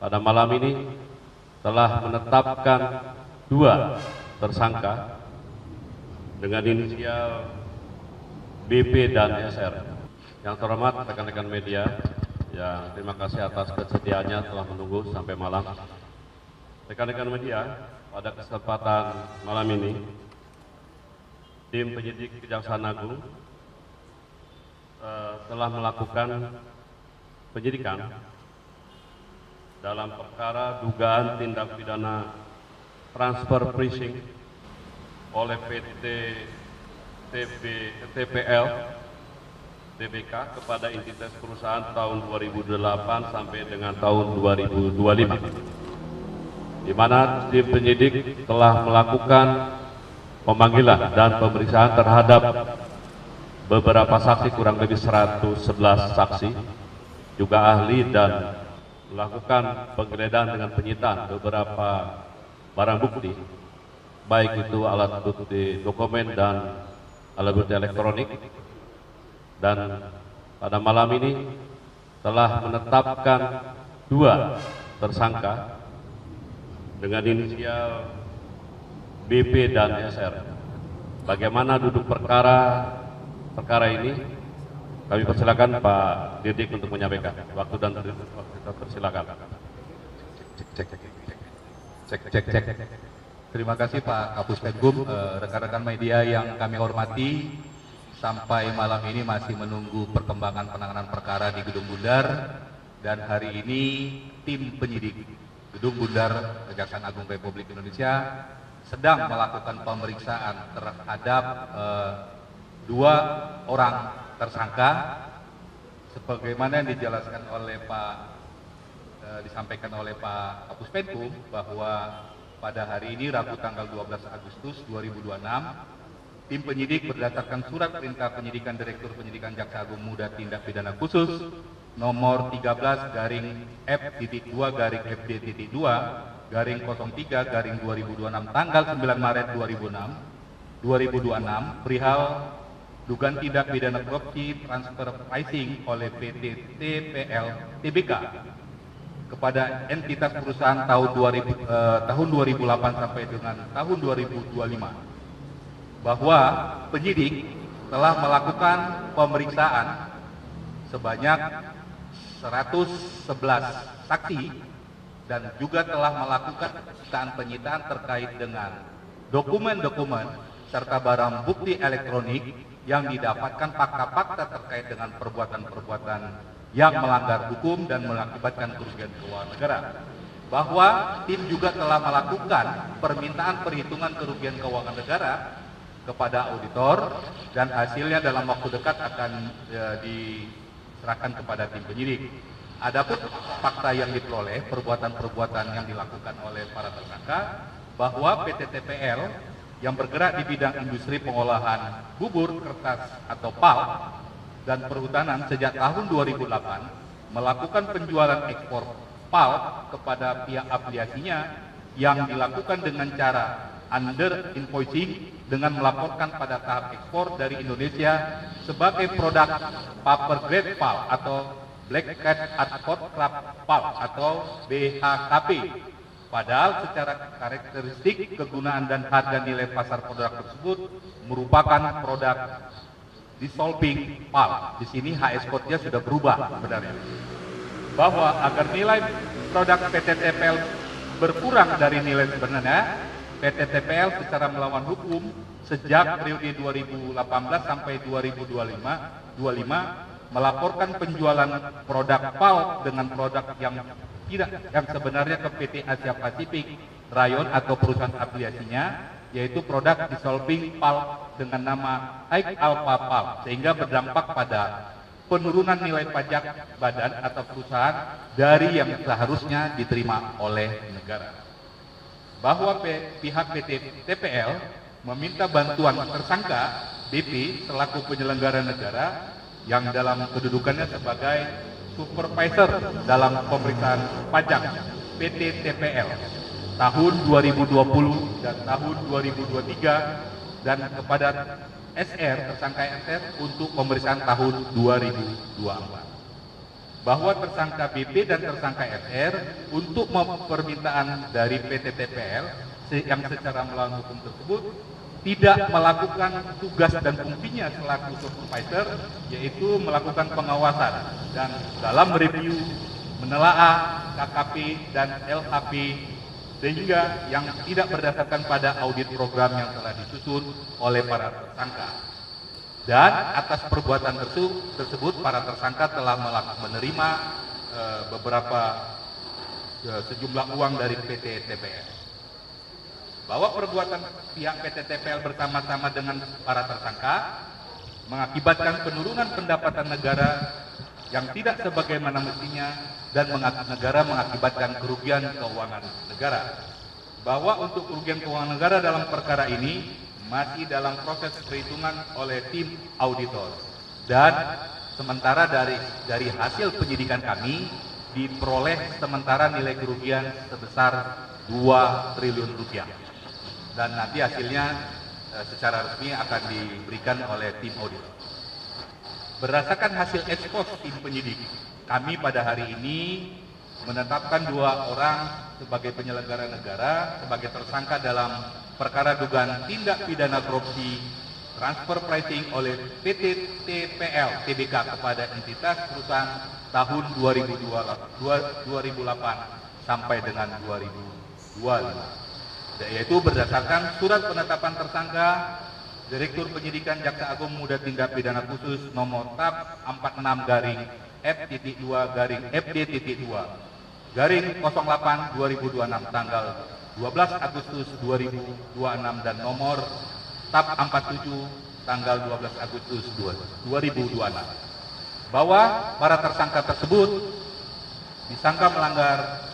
pada malam ini telah menetapkan 2 tersangka dengan inisial BP dan SR. Yang terhormat rekan-rekan media, yang terima kasih atas kesediaannya telah menunggu sampai malam. Rekan-rekan media, pada kesempatan malam ini, tim penyidik Kejaksaan Agung telah melakukan penyidikan dalam perkara dugaan tindak pidana transfer pricing oleh PT TPL TBK kepada entitas perusahaan tahun 2008 sampai dengan tahun 2025, di mana tim penyidik telah melakukan pemanggilan dan pemeriksaan terhadap beberapa saksi, kurang lebih 111 saksi, juga ahli, dan melakukan penggeledahan dengan penyitaan beberapa barang bukti, baik itu alat bukti dokumen dan alat bukti elektronik. Dan pada malam ini telah menetapkan 2 tersangka dengan inisial BP dan SR. Bagaimana duduk perkara ini? Kami persilakan Pak Dirdik untuk menyampaikan. Waktu dan kita persilakan. Cek. Terima kasih Pak Kapus Penkum, rekan-rekan media yang kami hormati. Sampai malam ini masih menunggu perkembangan penanganan perkara di Gedung Bundar, dan hari ini tim penyidik Gedung Bundar Kejaksaan Agung Republik Indonesia sedang melakukan pemeriksaan terhadap 2 orang tersangka, sebagaimana yang dijelaskan oleh disampaikan oleh Pak Kapus Penkum bahwa pada hari ini Rabu tanggal 12 Agustus 2026, tim penyidik berdasarkan surat perintah penyidikan Direktur Penyidikan Jaksa Agung Muda Tindak Pidana Khusus nomor 13-FD.2-FD.2-03-2026 tanggal 9 Maret 2026 perihal dugaan tindak pidana korupsi transfer pricing oleh PT TPL TBK kepada entitas perusahaan tahun 2008 sampai dengan tahun 2025, bahwa penyidik telah melakukan pemeriksaan sebanyak 111 saksi dan juga telah melakukan penyitaan terkait dengan dokumen-dokumen serta barang bukti elektronik yang didapatkan fakta-fakta terkait dengan perbuatan-perbuatan yang melanggar hukum dan mengakibatkan kerugian keuangan negara. Bahwa tim juga telah melakukan permintaan perhitungan kerugian keuangan negara kepada auditor, dan hasilnya dalam waktu dekat akan diserahkan kepada tim penyidik. Adapun fakta yang diperoleh, perbuatan-perbuatan yang dilakukan oleh para tersangka, bahwa PT TPL yang bergerak di bidang industri pengolahan bubur kertas atau PAL dan perhutanan sejak tahun 2008 melakukan penjualan ekspor PAL kepada pihak afiliasinya yang dilakukan dengan cara under invoicing dengan melaporkan pada tahap ekspor dari Indonesia sebagai produk paper grade PAL atau Black Cat Hartford Club PAL atau BHKP. Padahal secara karakteristik, kegunaan dan harga nilai pasar produk tersebut merupakan produk dissolving PAL. Di sini HS code-nya sudah berubah sebenarnya. Bahwa agar nilai produk PT TPL berkurang dari nilai sebenarnya, PT TPL secara melawan hukum sejak periode 2018 sampai 2025 melaporkan penjualan produk PAL dengan produk yang sebenarnya ke PT Asia Pasifik Rayon atau perusahaan afiliasinya, yaitu produk dissolving PAL dengan nama High Alpha PAL, sehingga berdampak pada penurunan nilai pajak badan atau perusahaan dari yang seharusnya diterima oleh negara. Bahwa pihak PT TPL meminta bantuan tersangka BP selaku penyelenggara negara yang dalam kedudukannya sebagai supervisor dalam pemeriksaan pajak PT TPL tahun 2020 dan tahun 2023, dan kepada tersangka SR untuk pemeriksaan tahun 2024. bahwa tersangka BP dan tersangka FR untuk permintaan dari PT TPL yang secara melawan hukum tersebut tidak melakukan tugas dan fungsinya selaku supervisor, yaitu melakukan pengawasan dan dalam mereview, menelaah KKP dan LHP, sehingga yang tidak berdasarkan pada audit program yang telah disusun oleh para tersangka. Dan atas perbuatan tersebut para tersangka telah menerima sejumlah uang dari PT TPL. Bahwa perbuatan pihak PT TPL bersama-sama dengan para tersangka mengakibatkan penurunan pendapatan negara yang tidak sebagaimana mestinya dan negara mengakibatkan kerugian keuangan negara. Bahwa untuk kerugian keuangan negara dalam perkara ini masih dalam proses perhitungan oleh tim auditor. Dan sementara dari hasil penyidikan kami diperoleh sementara nilai kerugian sebesar 2 triliun rupiah. Dan nanti hasilnya secara resmi akan diberikan oleh tim audit. Berdasarkan hasil ekspos tim penyidik, kami pada hari ini menetapkan 2 orang sebagai penyelenggara negara sebagai tersangka dalam perkara dugaan tindak pidana korupsi transfer pricing oleh PT TPL Tbk kepada entitas perusahaan tahun 2008 sampai dengan 2025. Yaitu berdasarkan surat penetapan tersangka Direktur Penyidikan Jaksa Agung Muda Tindak Pidana Khusus nomor TAP 46-F.2-FD.2-08/2026 tanggal 12 Agustus 2026 dan nomor TAP 47 tanggal 12 Agustus 2026. Bahwa para tersangka tersebut disangka melanggar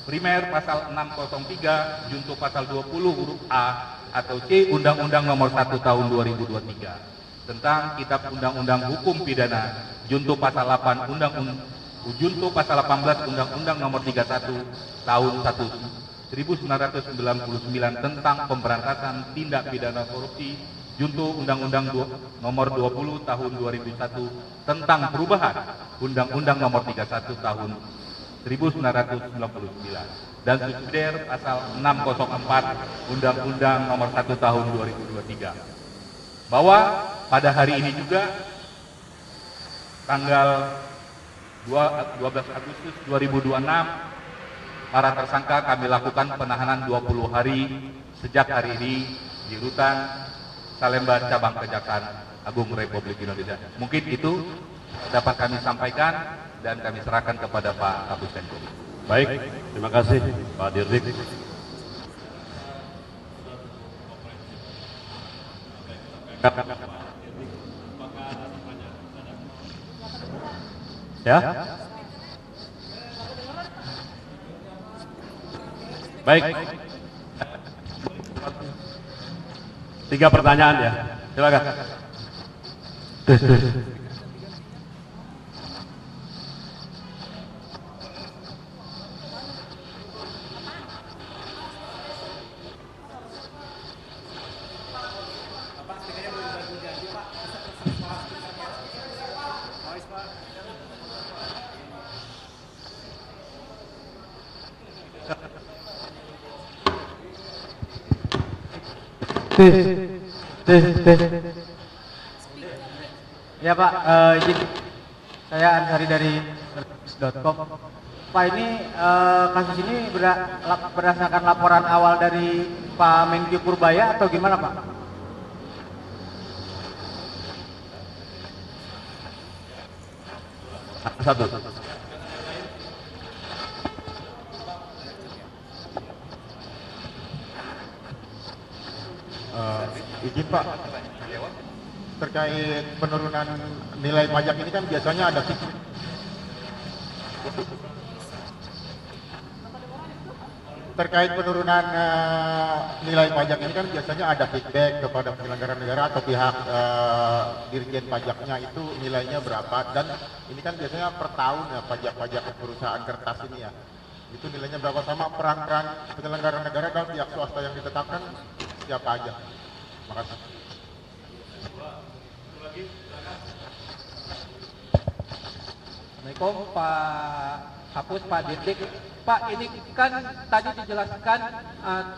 Primer pasal 603 junto pasal 20 huruf A atau C Undang-Undang nomor 1 tahun 2023 tentang Kitab Undang-Undang Hukum Pidana junto pasal 8 junto pasal 18 Undang-Undang nomor 31 tahun 1999 tentang pemberantasan tindak pidana korupsi junto Undang-Undang nomor 20 tahun 2001 tentang perubahan Undang-Undang nomor 31 tahun 1999 dan subsidiar pasal 604 Undang-Undang nomor 1 tahun 2023. Bahwa pada hari ini juga tanggal 12 Agustus 2026 para tersangka kami lakukan penahanan 20 hari sejak hari ini di Rutan Salemba Cabang Kejaksaan Agung Republik Indonesia. Mungkin itu dapat kami sampaikan dan kami serahkan kepada Pak Kapus Penkum. Baik, terima kasih Pak Dirdik. Ya. Baik. 3 pertanyaan ya. Silakan. Ya Pak, izin saya Ansari dari .com. Pak, ini kasus ini berdasarkan laporan awal dari Pak Menkyu Purbaya atau gimana Pak? Satu. Izin Pak, terkait penurunan nilai pajak ini kan biasanya ada terkait penurunan nilai pajak ini kan biasanya ada feedback kepada penyelenggara negara atau pihak dirjen pajaknya itu nilainya berapa, dan ini kan biasanya per tahun ya pajak-pajak perusahaan kertas ini ya, itu nilainya berapa, sama peran-peran penyelenggara negara dan pihak swasta yang ditetapkan siapa aja. Terima kasih. Assalamualaikum Pak Kapus, Pak Dirdik. Pak, ini kan tadi dijelaskan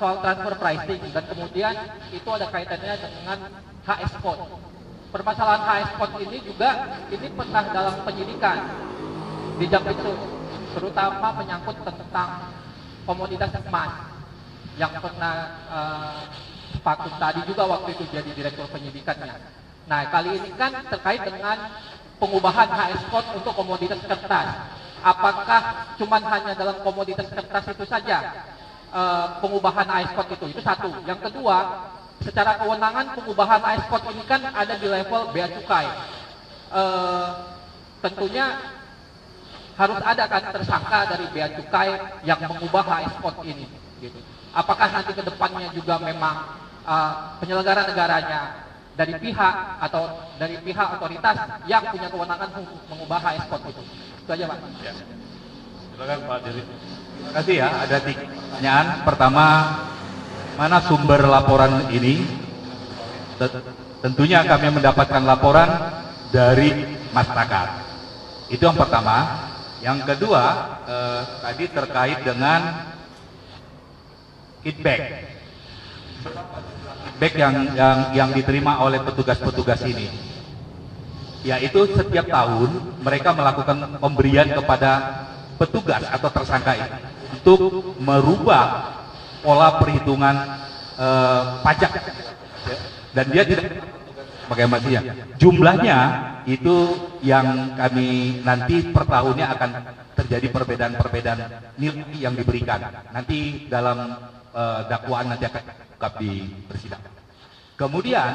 soal transfer pricing dan kemudian itu ada kaitannya dengan HS code. Permasalahan HS code ini juga pernah dalam penyidikan di Jakpitsus, terutama menyangkut tentang komoditas emas yang pernah Pak Kun tadi juga waktu itu jadi direktur penyidikannya. Nah, kali ini kan terkait dengan pengubahan HS code untuk komoditas kertas. Apakah cuma hanya dalam komoditas kertas itu saja pengubahan HS code itu satu. Yang kedua, secara kewenangan pengubahan HS code ini kan ada di level bea cukai. Tentunya harus ada kan tersangka dari bea cukai yang mengubah HS code ini. Gitu. Apakah nanti ke depannya juga memang penyelenggara negaranya dari pihak otoritas yang punya kewenangan mengubah HS code itu? Itu aja, Pak. Ya. Silakan Pak Dirdik. Terima kasih ya, ada 3 pertanyaan. Pertama, mana sumber laporan ini? Tentunya kami mendapatkan laporan dari masyarakat. Itu yang pertama. Yang kedua, tadi terkait dengan feedback yang diterima oleh petugas-petugas ini. Yaitu setiap tahun mereka melakukan pemberian kepada petugas atau tersangka ini untuk merubah pola perhitungan pajak, dan dia tidak pakai masnya. Jumlahnya itu yang kami nanti per tahunnya akan terjadi perbedaan nilai yang diberikan. Nanti dalam dakwaan nanti akan diungkap di persidangan. Kemudian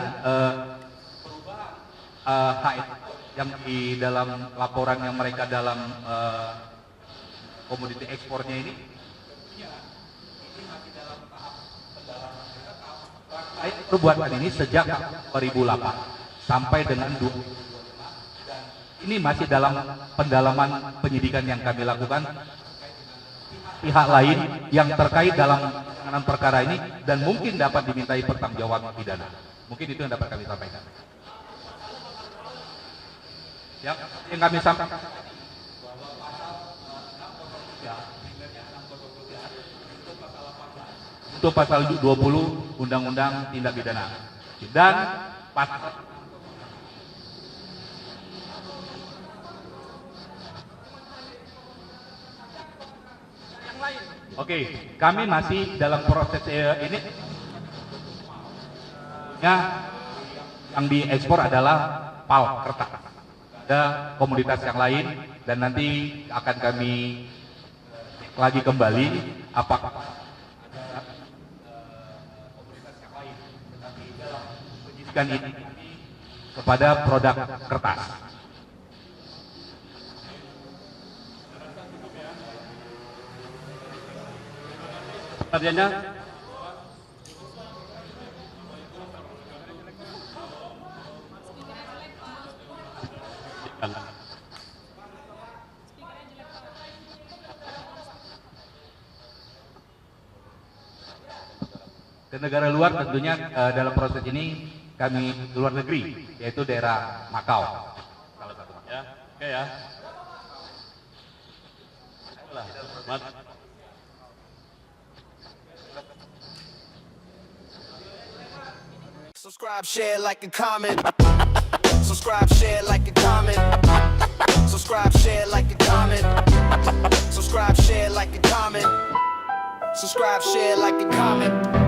HS yang di dalam laporan yang mereka dalam komoditi ekspornya ini masih dalam tahap pendalaman perbuatan ini sejak 2008 sampai dengan 2025, dan ini masih dalam pendalaman penyidikan yang kami lakukan pihak lain yang terkait dalam penanganan perkara ini dan mungkin dapat dimintai pertanggungjawaban pidana. Mungkin itu yang dapat kami sampaikan. Yang kami sampaikan untuk pasal 20 Undang-Undang Tindak Pidana dan pasal Oke, kami masih dalam proses ini. Yang diekspor adalah PAL kertas. Ada komoditas yang lain dan nanti akan kami cek lagi kembali apakah komoditas yang lain, tetapi dalam penyidikan ini kepada produk kertas. Pertanyaannya? Ke negara luar tentunya dalam proses ini kami luar negeri, yaitu daerah Makau. Salah satu. Ya, oke ya. Mat. Subscribe, share, like, and comment. Subscribe, share, like, and comment. Subscribe, share, like, and comment. Subscribe, share, like, and comment. Subscribe, share, like, and comment.